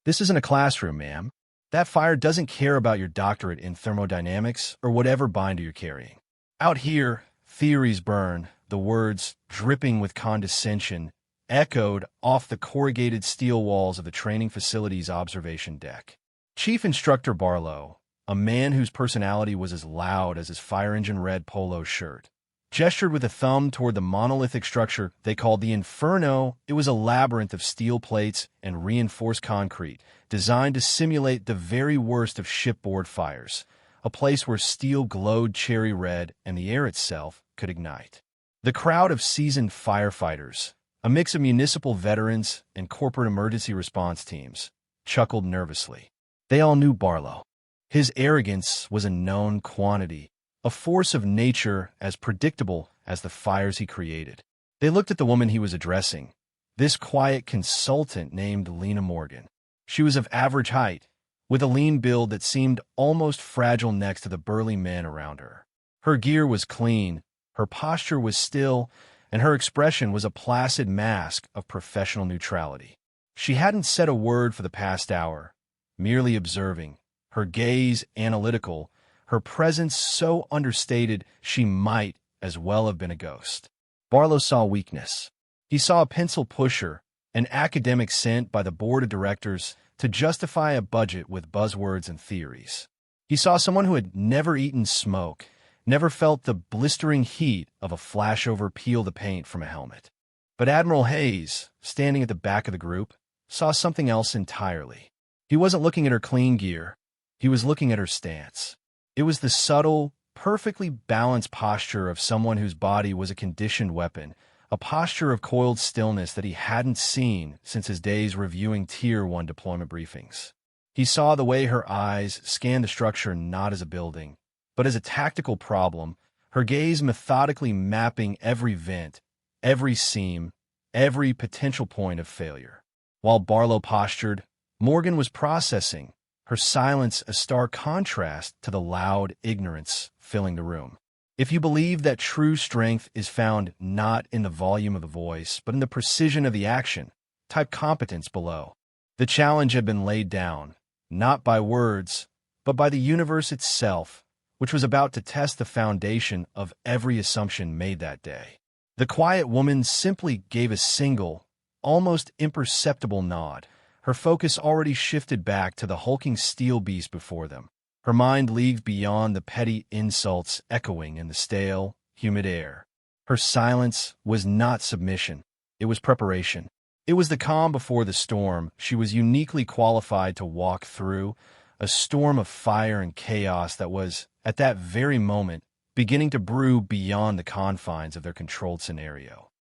This isn't a classroom, ma'am. That fire doesn't care about your doctorate in thermodynamics or whatever binder you're carrying. Out here, theories burn, the words, dripping with condescension, echoed off the corrugated steel walls of the training facility's observation deck. Chief Instructor Barlow, a man whose personality was as loud as his fire engine red polo shirt, gestured with a thumb toward the monolithic structure they called the Inferno. It was a labyrinth of steel plates and reinforced concrete, designed to simulate the very worst of shipboard fires, a place where steel glowed cherry red and the air itself could ignite. The crowd of seasoned firefighters, a mix of municipal veterans and corporate emergency response teams, chuckled nervously. They all knew Barlow. His arrogance was a known quantity, a force of nature as predictable as the fires he created. They looked at the woman he was addressing, this quiet consultant named Lena Morgan. She was of average height, with a lean build that seemed almost fragile next to the burly men around her. Her gear was clean, her posture was still, and her expression was a placid mask of professional neutrality. She hadn't said a word for the past hour, merely observing, her gaze analytical, her presence so understated she might as well have been a ghost. Barlow saw weakness. He saw a pencil pusher, an academic sent by the board of directors to justify a budget with buzzwords and theories. He saw someone who had never eaten smoke, never felt the blistering heat of a flashover peel the paint from a helmet. But Admiral Hayes, standing at the back of the group, saw something else entirely. He wasn't looking at her clean gear. He was looking at her stance. It was the subtle, perfectly balanced posture of someone whose body was a conditioned weapon, a posture of coiled stillness that he hadn't seen since his days reviewing Tier 1 deployment briefings. He saw the way her eyes scanned the structure not as a building, but as a tactical problem, her gaze methodically mapping every vent, every seam, every potential point of failure. While Barlow postured, Morgan was processing, her silence a stark contrast to the loud ignorance filling the room. If you believe that true strength is found not in the volume of the voice, but in the precision of the action, type competence below. The challenge had been laid down, not by words, but by the universe itself, which was about to test the foundation of every assumption made that day. The quiet woman simply gave a single, almost imperceptible nod. Her focus already shifted back to the hulking steel beast before them. Her mind leagued beyond the petty insults echoing in the stale, humid air. Her silence was not submission. It was preparation. It was the calm before the storm she was uniquely qualified to walk through, a storm of fire and chaos that was, at that very moment, beginning to brew beyond the confines of their controlled scenario.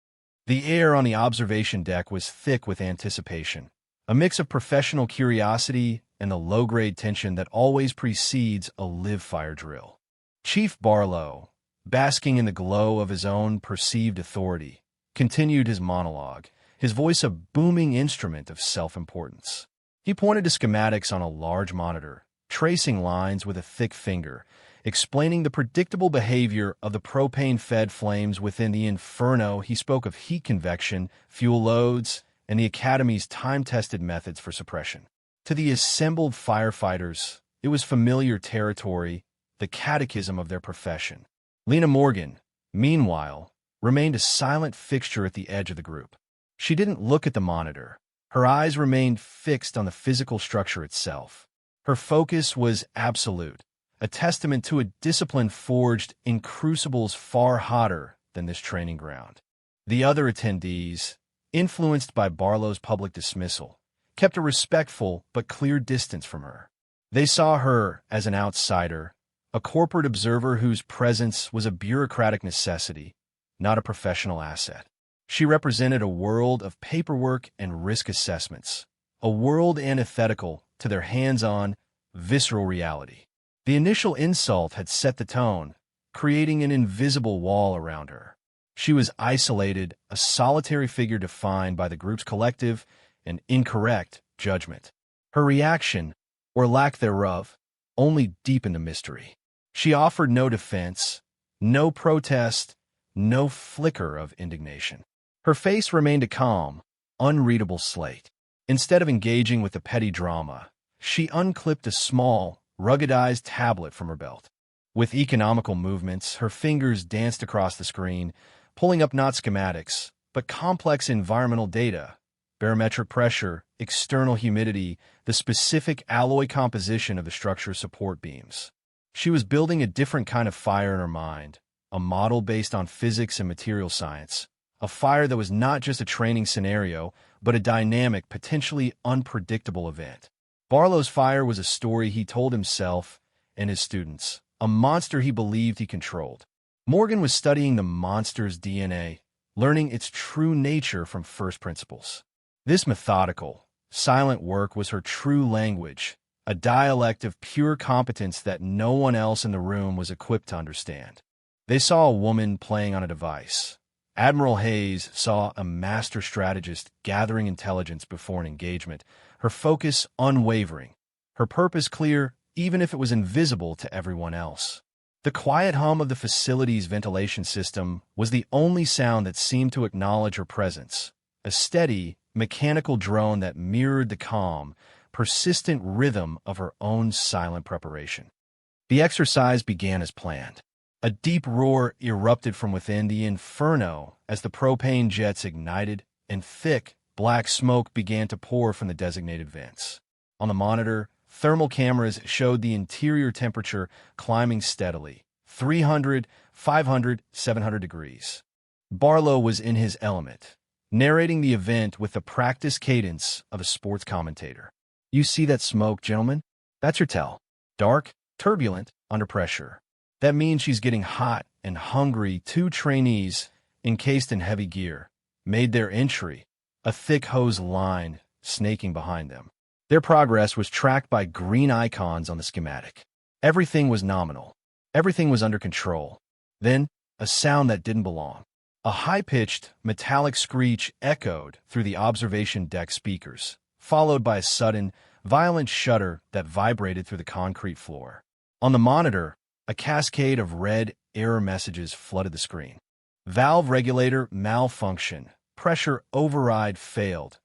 The air on the observation deck was thick with anticipation, a mix of professional curiosity and the low-grade tension that always precedes a live-fire drill. Chief Barlow, basking in the glow of his own perceived authority, continued his monologue, his voice a booming instrument of self-importance. He pointed to schematics on a large monitor, tracing lines with a thick finger, explaining the predictable behavior of the propane-fed flames within the Inferno. He spoke of heat convection, fuel loads, and the Academy's time-tested methods for suppression. To the assembled firefighters, it was familiar territory, the catechism of their profession. Lena Morgan, meanwhile, remained a silent fixture at the edge of the group. She didn't look at the monitor. Her eyes remained fixed on the physical structure itself. Her focus was absolute, a testament to a discipline forged in crucibles far hotter than this training ground. The other attendees, influenced by Barlow's public dismissal, kept a respectful but clear distance from her. They saw her as an outsider, a corporate observer whose presence was a bureaucratic necessity, not a professional asset. She represented a world of paperwork and risk assessments, a world antithetical to their hands-on, visceral reality. The initial insult had set the tone, creating an invisible wall around her. She was isolated, a solitary figure defined by the group's collective and incorrect judgment. Her reaction, or lack thereof, only deepened the mystery. She offered no defense, no protest, no flicker of indignation. Her face remained a calm, unreadable slate. Instead of engaging with the petty drama, she unclipped a small, ruggedized tablet from her belt. With economical movements, her fingers danced across the screen, pulling up not schematics, but complex environmental data: barometric pressure, external humidity, the specific alloy composition of the structure's support beams. She was building a different kind of fire in her mind, a model based on physics and material science, a fire that was not just a training scenario, but a dynamic, potentially unpredictable event. Barlow's fire was a story he told himself and his students, a monster he believed he controlled. Morgan was studying the monster's DNA, learning its true nature from first principles. This methodical, silent work was her true language, a dialect of pure competence that no one else in the room was equipped to understand. They saw a woman playing on a device. Admiral Hayes saw a master strategist gathering intelligence before an engagement, her focus unwavering, her purpose clear even if it was invisible to everyone else. The quiet hum of the facility's ventilation system was the only sound that seemed to acknowledge her presence, a steady, mechanical drone that mirrored the calm, persistent rhythm of her own silent preparation. The exercise began as planned. A deep roar erupted from within the inferno as the propane jets ignited, and thick, black smoke began to pour from the designated vents. On the monitor, thermal cameras showed the interior temperature climbing steadily: 300, 500, 700 degrees. Barlow was in his element, narrating the event with the practiced cadence of a sports commentator. "You see that smoke, gentlemen? That's your tell. Dark, turbulent, under pressure. That means she's getting hot and hungry." Two trainees, encased in heavy gear, made their entry, a thick hose line snaking behind them. Their progress was tracked by green icons on the schematic. Everything was nominal. Everything was under control. Then, a sound that didn't belong. A high-pitched, metallic screech echoed through the observation deck speakers, followed by a sudden, violent shudder that vibrated through the concrete floor. On the monitor, a cascade of red error messages flooded the screen. Valve regulator malfunction. Pressure override failed.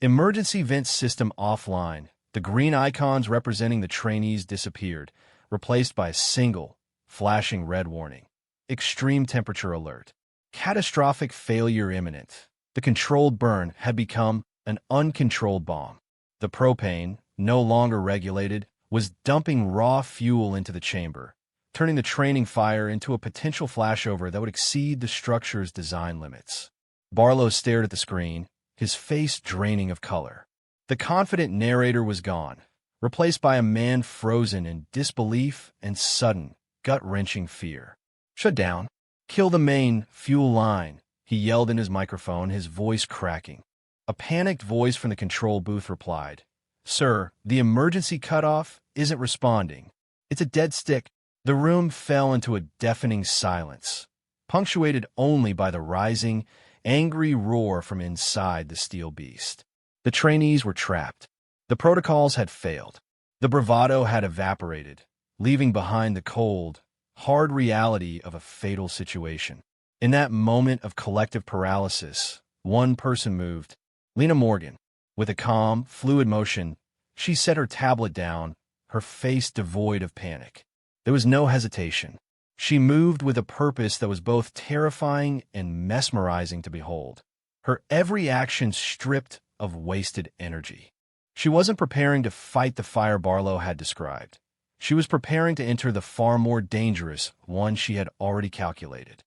Emergency vent system offline. The green icons representing the trainees disappeared, replaced by a single, flashing red warning: extreme temperature alert. Catastrophic failure imminent. The controlled burn had become an uncontrolled bomb. The propane, no longer regulated, was dumping raw fuel into the chamber, turning the training fire into a potential flashover that would exceed the structure's design limits. Barlow stared at the screen, his face draining of color. The confident narrator was gone, replaced by a man frozen in disbelief and sudden, gut-wrenching fear. "Shut down. Kill the main fuel line," he yelled in his microphone, his voice cracking. A panicked voice from the control booth replied, "Sir, the emergency cutoff isn't responding. It's a dead stick." The room fell into a deafening silence, punctuated only by the rising, angry roar from inside the steel beast. The trainees were trapped. The protocols had failed. The bravado had evaporated, leaving behind the cold, hard reality of a fatal situation. In that moment of collective paralysis, one person moved: Lena Morgan. With a calm, fluid motion, she set her tablet down, her face devoid of panic. There was no hesitation. She moved with a purpose that was both terrifying and mesmerizing to behold, her every action stripped of wasted energy. She wasn't preparing to fight the fire Barlow had described. She was preparing to enter the far more dangerous one she had already calculated.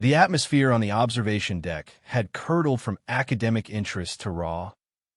The atmosphere on the observation deck had curdled from academic interest to raw,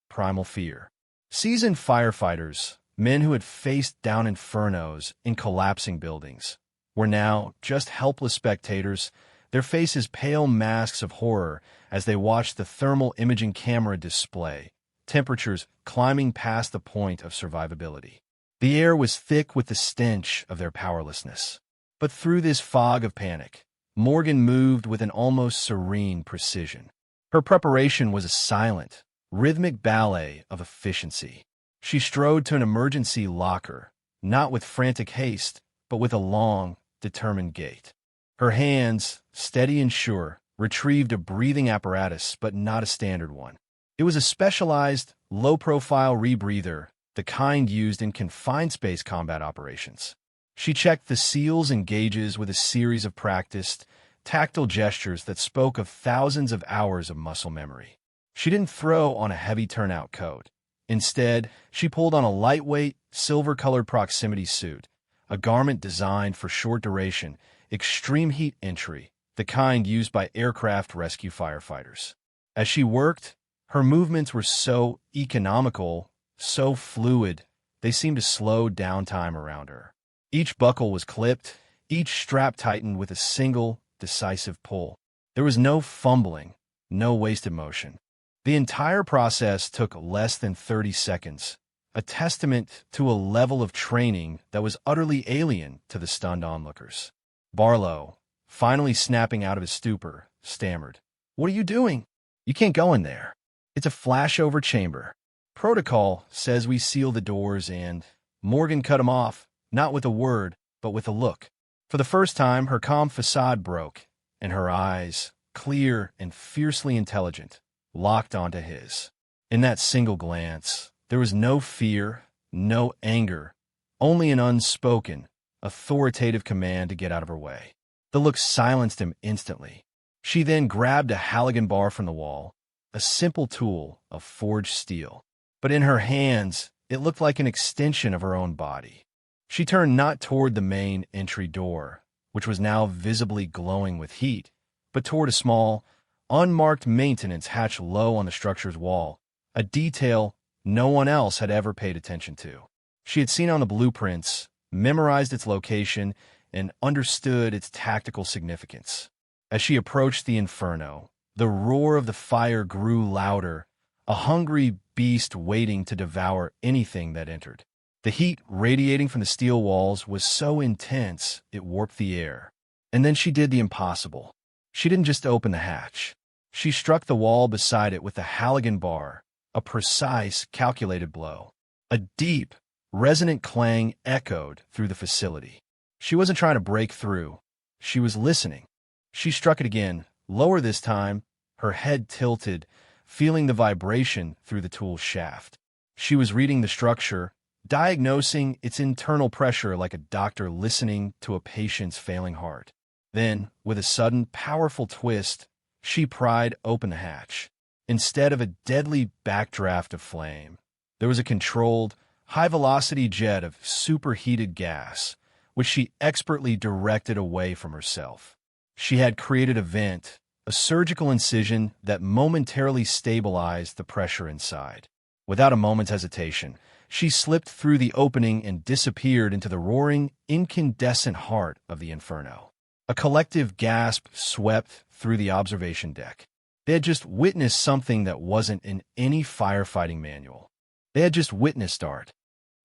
primal fear. Seasoned firefighters, men who had faced down infernos in collapsing buildings, were now just helpless spectators, their faces pale masks of horror as they watched the thermal imaging camera display, temperatures climbing past the point of survivability. The air was thick with the stench of their powerlessness. But through this fog of panic, Morgan moved with an almost serene precision. Her preparation was a silent, rhythmic ballet of efficiency. She strode to an emergency locker, not with frantic haste, but with a long, determined gait. Her hands, steady and sure, retrieved a breathing apparatus, but not a standard one. It was a specialized, low-profile rebreather, the kind used in confined space combat operations. She checked the seals and gauges with a series of practiced, tactile gestures that spoke of thousands of hours of muscle memory. She didn't throw on a heavy turnout coat. Instead, she pulled on a lightweight, silver-colored proximity suit, a garment designed for short-duration, extreme heat entry, the kind used by aircraft rescue firefighters. As she worked, her movements were so economical, so fluid, they seemed to slow down time around her. Each buckle was clipped, each strap tightened with a single, decisive pull. There was no fumbling, no wasted motion. The entire process took less than 30 seconds, a testament to a level of training that was utterly alien to the stunned onlookers. Barlow, finally snapping out of his stupor, stammered, "What are you doing? You can't go in there. It's a flashover chamber. Protocol says we seal the doors and—" Morgan cut him off, not with a word, but with a look. For the first time, her calm facade broke, and her eyes, clear and fiercely intelligent, locked onto his. In that single glance, there was no fear, no anger, only an unspoken, authoritative command to get out of her way. The look silenced him instantly. She then grabbed a Halligan bar from the wall, a simple tool of forged steel. But in her hands, it looked like an extension of her own body. She turned not toward the main entry door, which was now visibly glowing with heat, but toward a small, unmarked maintenance hatch low on the structure's wall, a detail no one else had ever paid attention to. She had seen on the blueprints, memorized its location, and understood its tactical significance. As she approached the inferno, the roar of the fire grew louder, a hungry beast waiting to devour anything that entered. The heat radiating from the steel walls was so intense it warped the air. And then she did the impossible. She didn't just open the hatch. She struck the wall beside it with a Halligan bar, a precise, calculated blow. A deep, resonant clang echoed through the facility. She wasn't trying to break through. She was listening. She struck it again, lower this time, her head tilted, feeling the vibration through the tool's shaft. She was reading the structure, diagnosing its internal pressure like a doctor listening to a patient's failing heart. Then, with a sudden, powerful twist, she pried open the hatch. Instead of a deadly backdraft of flame, there was a controlled, high-velocity jet of superheated gas, which she expertly directed away from herself. She had created a vent, a surgical incision that momentarily stabilized the pressure inside. Without a moment's hesitation, she slipped through the opening and disappeared into the roaring, incandescent heart of the inferno. A collective gasp swept through the observation deck. They had just witnessed something that wasn't in any firefighting manual. They had just witnessed art.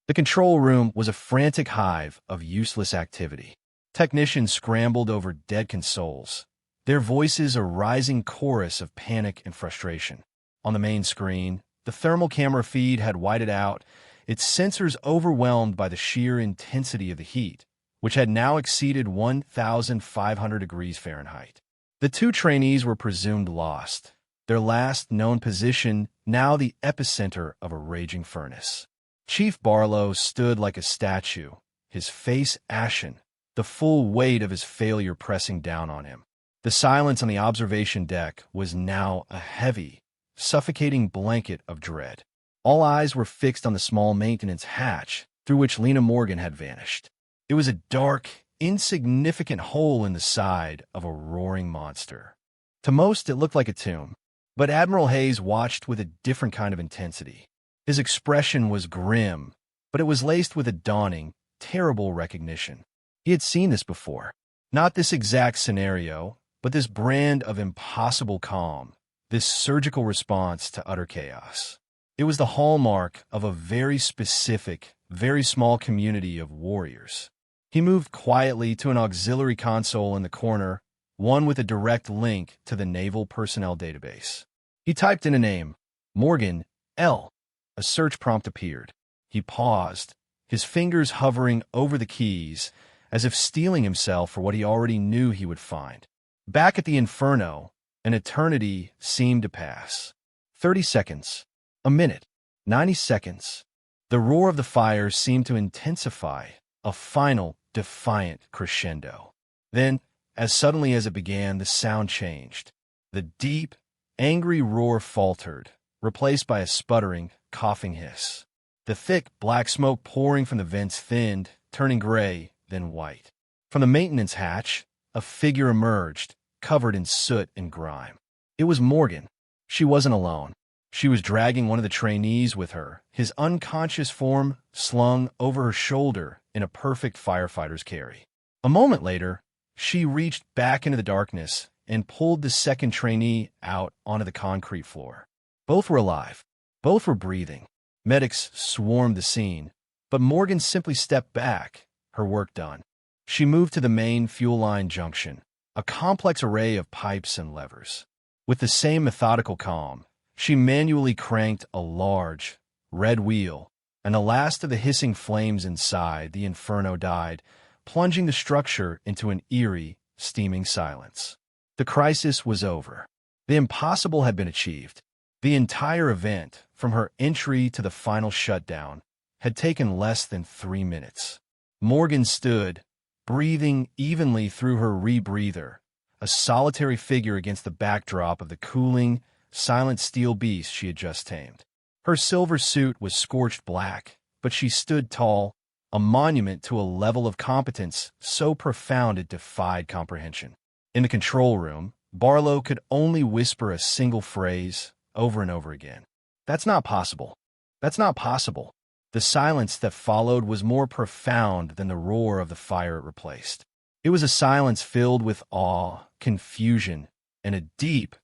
The control room was a frantic hive of useless activity. Technicians scrambled over dead consoles, their voices a rising chorus of panic and frustration. On the main screen, the thermal camera feed had whited out, its sensors overwhelmed by the sheer intensity of the heat, which had now exceeded 1,500 degrees Fahrenheit. The two trainees were presumed lost, their last known position now the epicenter of a raging furnace. Chief Barlow stood like a statue, his face ashen, the full weight of his failure pressing down on him. The silence on the observation deck was now a heavy, suffocating blanket of dread. All eyes were fixed on the small maintenance hatch through which Lena Morgan had vanished. It was a dark, insignificant hole in the side of a roaring monster. To most, it looked like a tomb, but Admiral Hayes watched with a different kind of intensity. His expression was grim, but it was laced with a dawning, terrible recognition. He had seen this before. Not this exact scenario, but this brand of impossible calm, this surgical response to utter chaos. It was the hallmark of a very specific, very small community of warriors. He moved quietly to an auxiliary console in the corner, one with a direct link to the Naval Personnel Database. He typed in a name, Morgan, L. A search prompt appeared. He paused, his fingers hovering over the keys, as if steeling himself for what he already knew he would find. Back at the Inferno, an eternity seemed to pass. 30 seconds. A minute. 90 seconds. The roar of the fire seemed to intensify, a final, defiant crescendo. Then, as suddenly as it began, the sound changed. The deep, angry roar faltered, replaced by a sputtering, coughing hiss. The thick, black smoke pouring from the vents thinned, turning gray, then white. From the maintenance hatch, a figure emerged, covered in soot and grime. It was Morgan. She wasn't alone. She was dragging one of the trainees with her, his unconscious form slung over her shoulder in a perfect firefighter's carry. A moment later, she reached back into the darkness and pulled the second trainee out onto the concrete floor. Both were alive. Both were breathing. Medics swarmed the scene, but Morgan simply stepped back, her work done. She moved to the main fuel line junction, a complex array of pipes and levers. With the same methodical calm, she manually cranked a large, red wheel, and the last of the hissing flames inside the inferno died, plunging the structure into an eerie, steaming silence. The crisis was over. The impossible had been achieved. The entire event, from her entry to the final shutdown, had taken less than 3 minutes. Morgan stood, breathing evenly through her rebreather, a solitary figure against the backdrop of the cooling, silent steel beast she had just tamed. Her silver suit was scorched black, but she stood tall, a monument to a level of competence so profound it defied comprehension. In the control room, Barlow could only whisper a single phrase over and over again. "That's not possible. That's not possible." The silence that followed was more profound than the roar of the fire it replaced. It was a silence filled with awe, confusion, and a deep,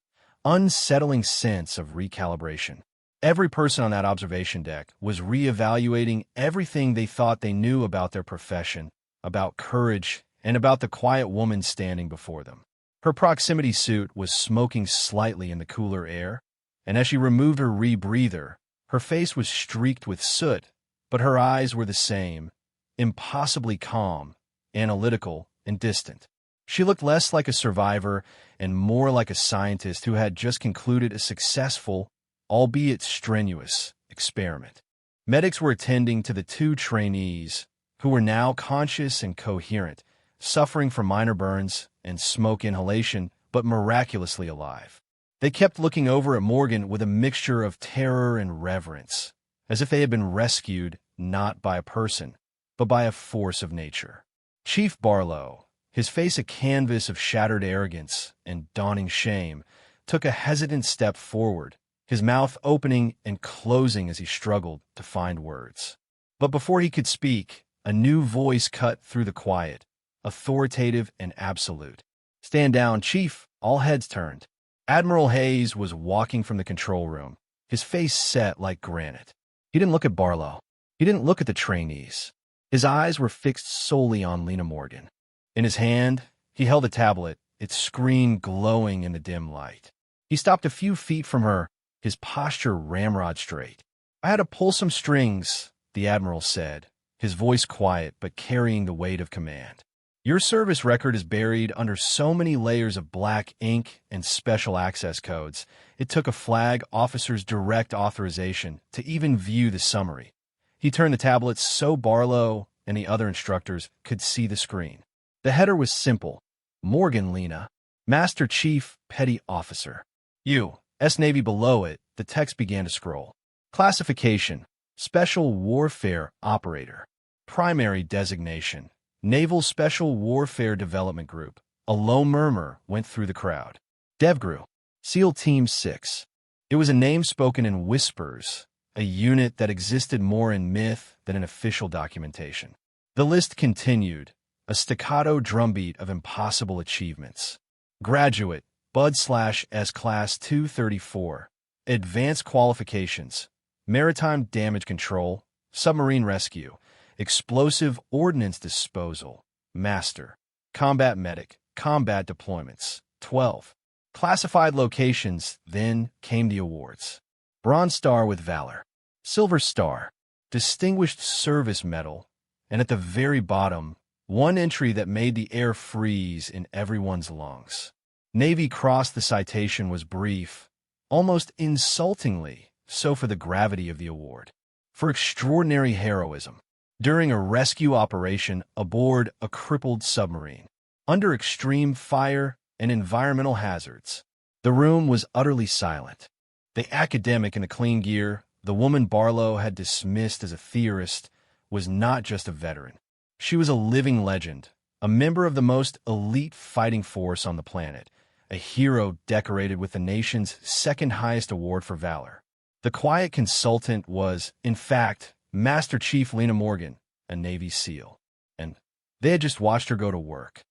unsettling sense of recalibration. Every person on that observation deck was reevaluating everything they thought they knew about their profession, about courage, and about the quiet woman standing before them. Her proximity suit was smoking slightly in the cooler air, and as she removed her rebreather, her face was streaked with soot, but her eyes were the same, impossibly calm, analytical, and distant. She looked less like a survivor and more like a scientist who had just concluded a successful, albeit strenuous, experiment. Medics were attending to the 2 trainees, who were now conscious and coherent, suffering from minor burns and smoke inhalation, but miraculously alive. They kept looking over at Morgan with a mixture of terror and reverence, as if they had been rescued not by a person, but by a force of nature. Chief Barlow, his face a canvas of shattered arrogance and dawning shame, took a hesitant step forward, his mouth opening and closing as he struggled to find words. But before he could speak, a new voice cut through the quiet, authoritative and absolute. "Stand down, Chief." All heads turned. Admiral Hayes was walking from the control room, his face set like granite. He didn't look at Barlow. He didn't look at the trainees. His eyes were fixed solely on Lena Morgan. In his hand, he held a tablet, its screen glowing in the dim light. He stopped a few feet from her, his posture ramrod straight. "I had to pull some strings," the Admiral said, his voice quiet but carrying the weight of command. "Your service record is buried under so many layers of black ink and special access codes, it took a flag officer's direct authorization to even view the summary." He turned the tablet so Barlow and the other instructors could see the screen. The header was simple: Morgan Lena, Master Chief Petty Officer. U.S. Navy. Below it, the text began to scroll. Classification: Special Warfare Operator. Primary designation: Naval Special Warfare Development Group. A low murmur went through the crowd. DevGru. SEAL Team 6. It was a name spoken in whispers, a unit that existed more in myth than in official documentation. The list continued, a staccato drumbeat of impossible achievements. Graduate, Bud/S Class 234. Advanced qualifications: Maritime Damage Control, Submarine Rescue, Explosive Ordnance Disposal, Master, Combat Medic, Combat Deployments, 12. Classified locations. Then came the awards. Bronze Star with Valor, Silver Star, Distinguished Service Medal, and at the very bottom, one entry that made the air freeze in everyone's lungs. Navy Cross. The citation was brief, almost insultingly so for the gravity of the award. For extraordinary heroism, during a rescue operation aboard a crippled submarine, under extreme fire and environmental hazards. The room was utterly silent. The academic in the clean gear, the woman Barlow had dismissed as a theorist, was not just a veteran. She was a living legend, a member of the most elite fighting force on the planet, a hero decorated with the nation's second highest award for valor. The quiet consultant was, in fact, Master Chief Lena Morgan, a Navy SEAL, and they had just watched her go to work.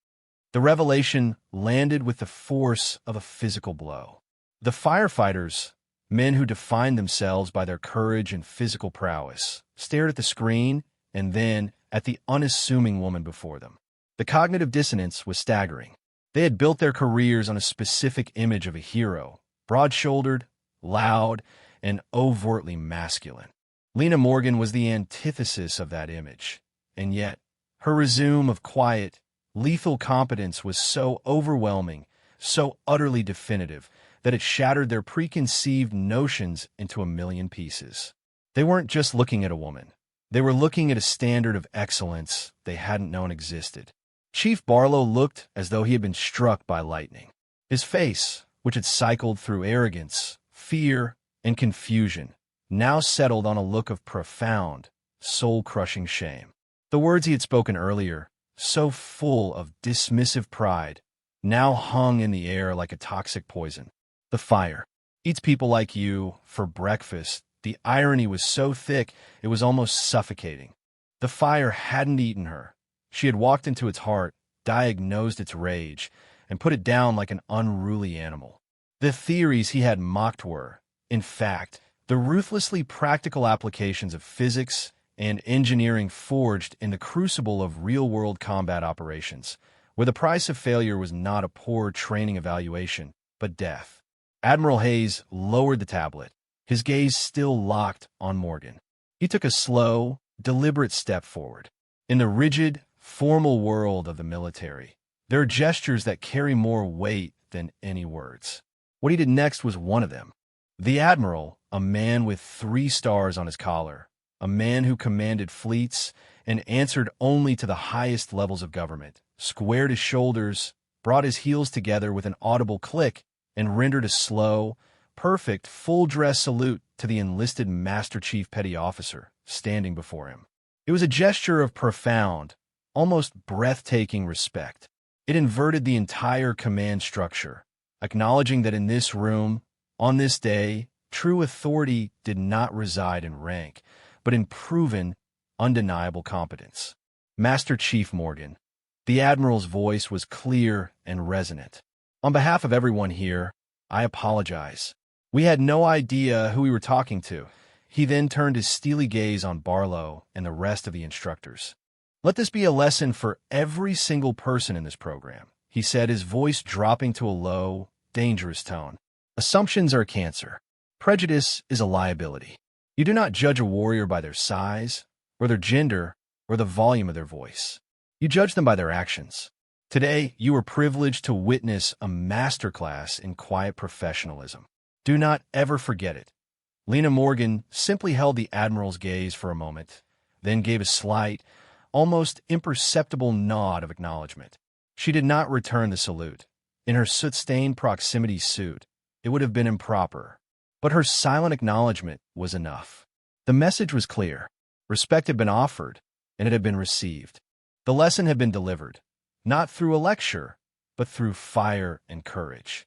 The revelation landed with the force of a physical blow. The firefighters, men who defined themselves by their courage and physical prowess, stared at the screen and then at the unassuming woman before them. The cognitive dissonance was staggering. They had built their careers on a specific image of a hero, broad-shouldered, loud, and overtly masculine. Lena Morgan was the antithesis of that image, and yet her resume of quiet, lethal competence was so overwhelming, so utterly definitive, that it shattered their preconceived notions into a million pieces. They weren't just looking at a woman. They were looking at a standard of excellence they hadn't known existed. Chief Barlow looked as though he had been struck by lightning. His face, which had cycled through arrogance, fear, and confusion, now settled on a look of profound, soul-crushing shame. The words he had spoken earlier, so full of dismissive pride, now hung in the air like a toxic poison. The fire eats people like you for breakfast. The irony was so thick it was almost suffocating. The fire hadn't eaten her. She had walked into its heart, diagnosed its rage, and put it down like an unruly animal. The theories he had mocked were, in fact, the ruthlessly practical applications of physics and engineering forged in the crucible of real-world combat operations, where the price of failure was not a poor training evaluation, but death. Admiral Hayes lowered the tablet, his gaze still locked on Morgan. He took a slow, deliberate step forward. In the rigid, formal world of the military, there are gestures that carry more weight than any words. What he did next was one of them. The Admiral, a man with 3 stars on his collar, a man who commanded fleets and answered only to the highest levels of government, squared his shoulders, brought his heels together with an audible click, and rendered a slow, perfect, full-dress salute to the enlisted Master Chief Petty Officer standing before him. It was a gesture of profound, almost breathtaking respect. It inverted the entire command structure, acknowledging that in this room, on this day, true authority did not reside in rank, but in proven, undeniable competence. Master Chief Morgan. The Admiral's voice was clear and resonant. On behalf of everyone here, I apologize. We had no idea who we were talking to. He then turned his steely gaze on Barlow and the rest of the instructors. Let this be a lesson for every single person in this program, he said, his voice dropping to a low, dangerous tone. Assumptions are cancer. Prejudice is a liability. You do not judge a warrior by their size, or their gender, or the volume of their voice. You judge them by their actions. Today, you are privileged to witness a masterclass in quiet professionalism. Do not ever forget it. Lena Morgan simply held the Admiral's gaze for a moment, then gave a slight, almost imperceptible nod of acknowledgement. She did not return the salute. In her soot-stained proximity suit, it would have been improper. But her silent acknowledgement was enough. The message was clear. Respect had been offered, and it had been received. The lesson had been delivered, not through a lecture, but through fire and courage.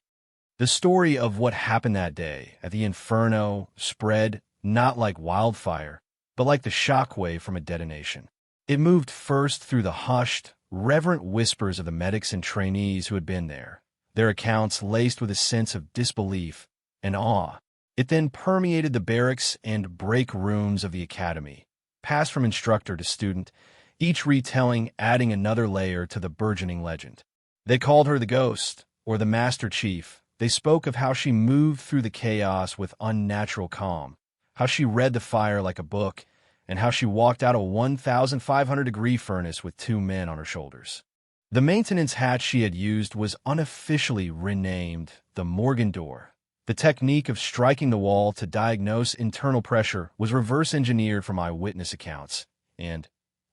The story of what happened that day at the Inferno spread not like wildfire, but like the shockwave from a detonation. It moved first through the hushed, reverent whispers of the medics and trainees who had been there, their accounts laced with a sense of disbelief and awe. It then permeated the barracks and break rooms of the academy, passed from instructor to student, each retelling adding another layer to the burgeoning legend. They called her the Ghost, or the Master Chief. They spoke of how she moved through the chaos with unnatural calm, how she read the fire like a book, and how she walked out a 1,500-degree furnace with 2 men on her shoulders. The maintenance hatch she had used was unofficially renamed the Morgan Door. The technique of striking the wall to diagnose internal pressure was reverse-engineered from eyewitness accounts, and,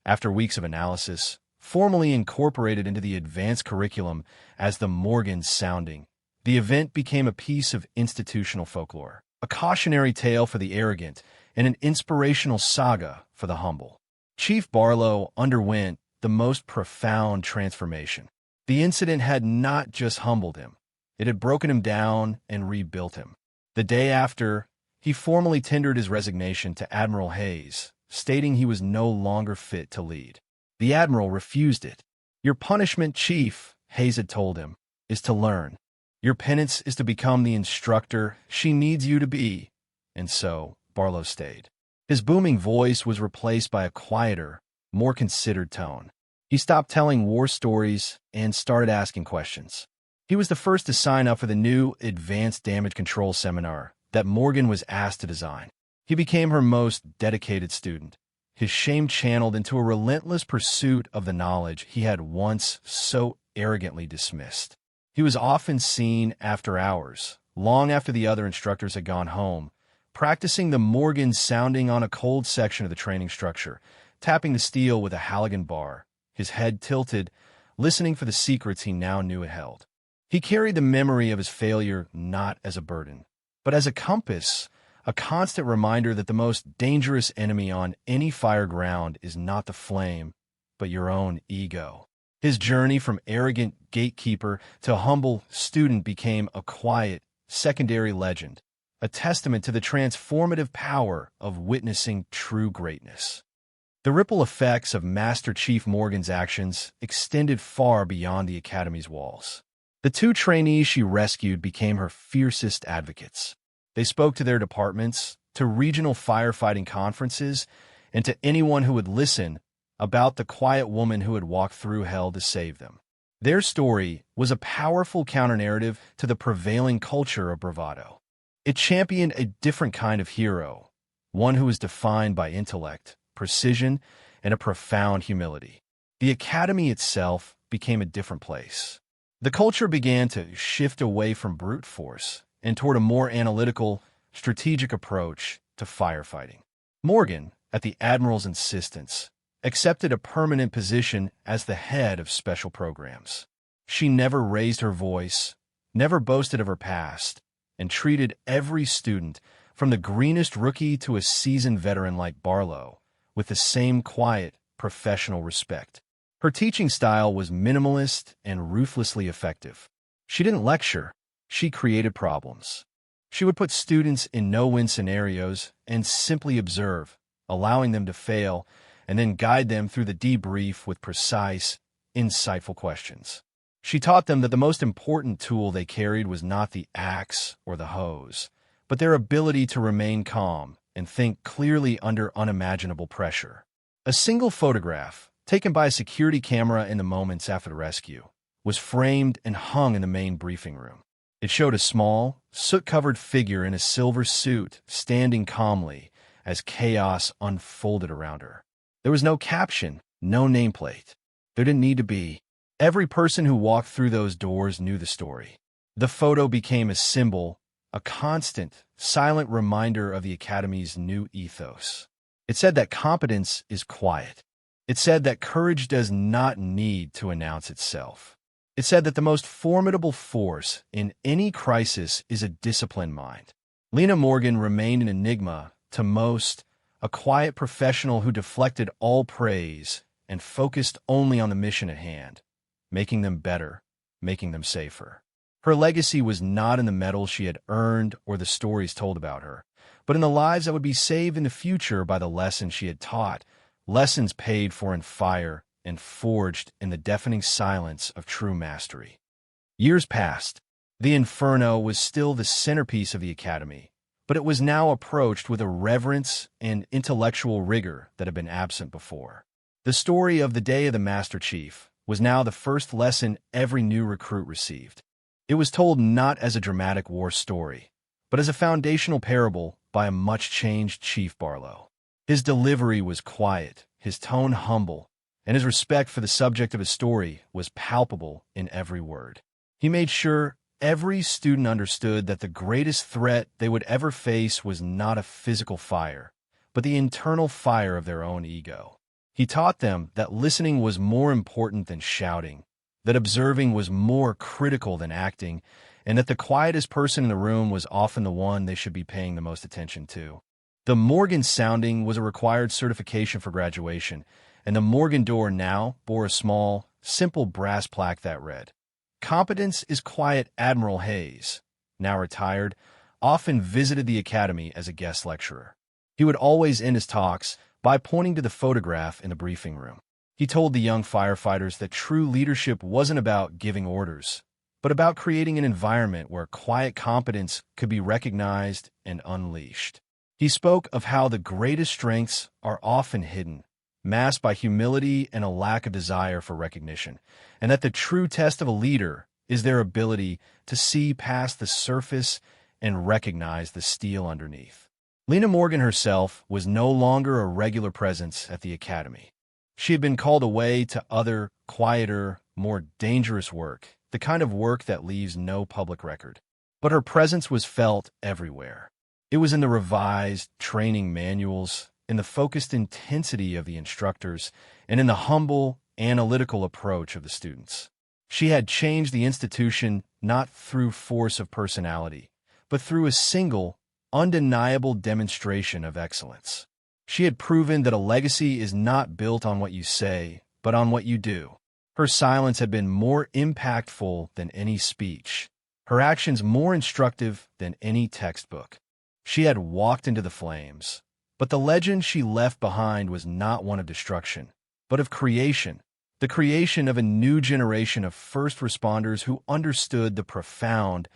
after weeks of analysis, formally incorporated into the advanced curriculum as the Morgan sounding. The event became a piece of institutional folklore, a cautionary tale for the arrogant, and an inspirational saga for the humble. Chief Barlow underwent the most profound transformation. The incident had not just humbled him, it had broken him down and rebuilt him. The day after, he formally tendered his resignation to Admiral Hayes, stating he was no longer fit to lead. The Admiral refused it. "Your punishment, Chief," Hayes had told him, "is to learn. Your penance is to become the instructor she needs you to be." And so, Barlow stayed. His booming voice was replaced by a quieter, more considered tone. He stopped telling war stories and started asking questions. He was the first to sign up for the new Advanced Damage Control seminar that Morgan was asked to design. He became her most dedicated student, his shame channeled into a relentless pursuit of the knowledge he had once so arrogantly dismissed. He was often seen after hours, long after the other instructors had gone home, practicing the Morgan sounding on a cold section of the training structure, tapping the steel with a Halligan bar, his head tilted, listening for the secrets he now knew it held. He carried the memory of his failure not as a burden, but as a compass, a constant reminder that the most dangerous enemy on any fire ground is not the flame, but your own ego. His journey from arrogant gatekeeper to humble student became a quiet, secondary legend, a testament to the transformative power of witnessing true greatness. The ripple effects of Master Chief Morgan's actions extended far beyond the Academy's walls. The two trainees she rescued became her fiercest advocates. They spoke to their departments, to regional firefighting conferences, and to anyone who would listen about the quiet woman who had walked through hell to save them. Their story was a powerful counter-narrative to the prevailing culture of bravado. It championed a different kind of hero, one who was defined by intellect, precision, and a profound humility. The Academy itself became a different place. The culture began to shift away from brute force and toward a more analytical, strategic approach to firefighting. Morgan, at the Admiral's insistence, accepted a permanent position as the head of special programs. She never raised her voice, never boasted of her past, and treated every student, from the greenest rookie to a seasoned veteran like Barlow, with the same quiet, professional respect. Her teaching style was minimalist and ruthlessly effective. She didn't lecture, she created problems. She would put students in no-win scenarios and simply observe, allowing them to fail, and then guide them through the debrief with precise, insightful questions. She taught them that the most important tool they carried was not the axe or the hose, but their ability to remain calm and think clearly under unimaginable pressure. A single photograph, taken by a security camera in the moments after the rescue, was framed and hung in the main briefing room. It showed a small, soot-covered figure in a silver suit standing calmly as chaos unfolded around her. There was no caption, no nameplate. There didn't need to be. Every person who walked through those doors knew the story. The photo became a symbol, a constant, silent reminder of the Academy's new ethos. It said that competence is quiet. It said that courage does not need to announce itself. It said that the most formidable force in any crisis is a disciplined mind. Lena Morgan remained an enigma to most, a quiet professional who deflected all praise and focused only on the mission at hand, making them better, making them safer. Her legacy was not in the medals she had earned or the stories told about her, but in the lives that would be saved in the future by the lessons she had taught, lessons paid for in fire and forged in the deafening silence of true mastery. Years passed. The Inferno was still the centerpiece of the Academy, but it was now approached with a reverence and intellectual rigor that had been absent before. The story of the Day of the Master Chief was now the first lesson every new recruit received. It was told not as a dramatic war story, but as a foundational parable by a much-changed Chief Barlow. His delivery was quiet, his tone humble, and his respect for the subject of his story was palpable in every word. He made sure every student understood that the greatest threat they would ever face was not a physical fire, but the internal fire of their own ego. He taught them that listening was more important than shouting, that observing was more critical than acting, and that the quietest person in the room was often the one they should be paying the most attention to. The Morgan sounding was a required certification for graduation, and the Morgan door now bore a small, simple brass plaque that read, "Competence is quiet." Admiral Hayes, now retired, often visited the academy as a guest lecturer. He would always end his talks by pointing to the photograph in the briefing room. He told the young firefighters that true leadership wasn't about giving orders, but about creating an environment where quiet competence could be recognized and unleashed. He spoke of how the greatest strengths are often hidden, masked by humility and a lack of desire for recognition, and that the true test of a leader is their ability to see past the surface and recognize the steel underneath. Lena Morgan herself was no longer a regular presence at the academy. She had been called away to other, quieter, more dangerous work, the kind of work that leaves no public record. But her presence was felt everywhere. It was in the revised training manuals, in the focused intensity of the instructors, and in the humble, analytical approach of the students. She had changed the institution not through force of personality, but through a single, undeniable demonstration of excellence. She had proven that a legacy is not built on what you say, but on what you do. Her silence had been more impactful than any speech, her actions more instructive than any textbook. She had walked into the flames, but the legend she left behind was not one of destruction, but of creation, the creation of a new generation of first responders who understood the profound,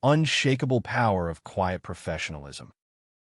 unshakable power of quiet professionalism.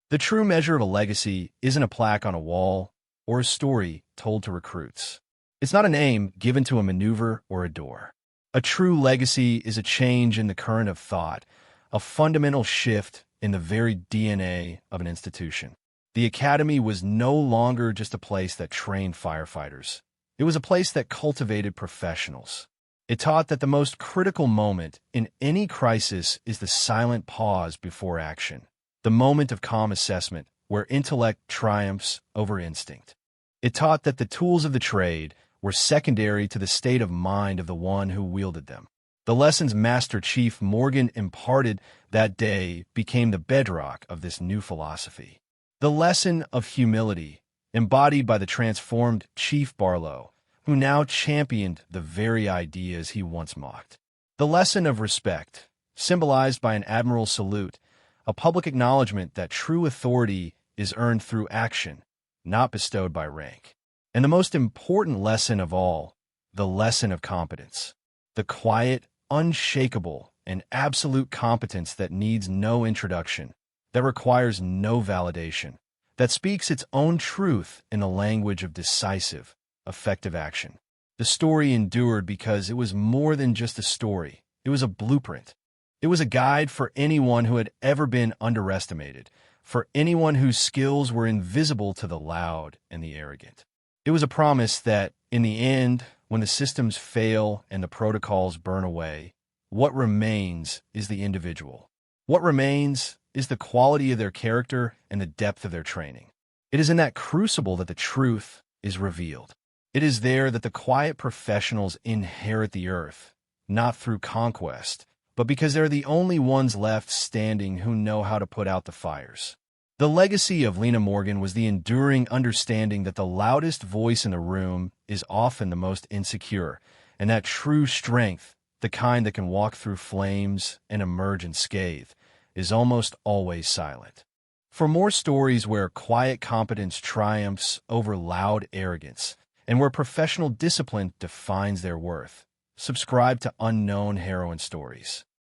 The true measure of a legacy isn't a plaque on a wall or a story told to recruits. It's not a name given to a maneuver or a door. A true legacy is a change in the current of thought, a fundamental shift in the very DNA of an institution. The academy was no longer just a place that trained firefighters. It was a place that cultivated professionals. It taught that the most critical moment in any crisis is the silent pause before action, the moment of calm assessment where intellect triumphs over instinct. It taught that the tools of the trade were secondary to the state of mind of the one who wielded them. The lessons Master Chief Morgan imparted that day became the bedrock of this new philosophy. The lesson of humility, embodied by the transformed Chief Barlow, who now championed the very ideas he once mocked. The lesson of respect, symbolized by an admiral's salute, a public acknowledgement that true authority is earned through action, not bestowed by rank. And the most important lesson of all, the lesson of competence, the quiet, unshakable, and absolute competence that needs no introduction, that requires no validation, that speaks its own truth in the language of decisive, effective action. The story endured because it was more than just a story. It was a blueprint. It was a guide for anyone who had ever been underestimated, for anyone whose skills were invisible to the loud and the arrogant. It was a promise that, in the end, when the systems fail and the protocols burn away, what remains is the individual. What remains is the quality of their character and the depth of their training. It is in that crucible that the truth is revealed. It is there that the quiet professionals inherit the earth, not through conquest, but because they're the only ones left standing who know how to put out the fires. The legacy of Lena Morgan was the enduring understanding that the loudest voice in the room is often the most insecure, and that true strength, the kind that can walk through flames and emerge unscathed, is almost always silent. For more stories where quiet competence triumphs over loud arrogance, and where professional discipline defines their worth, subscribe to Unknown Heroine Stories.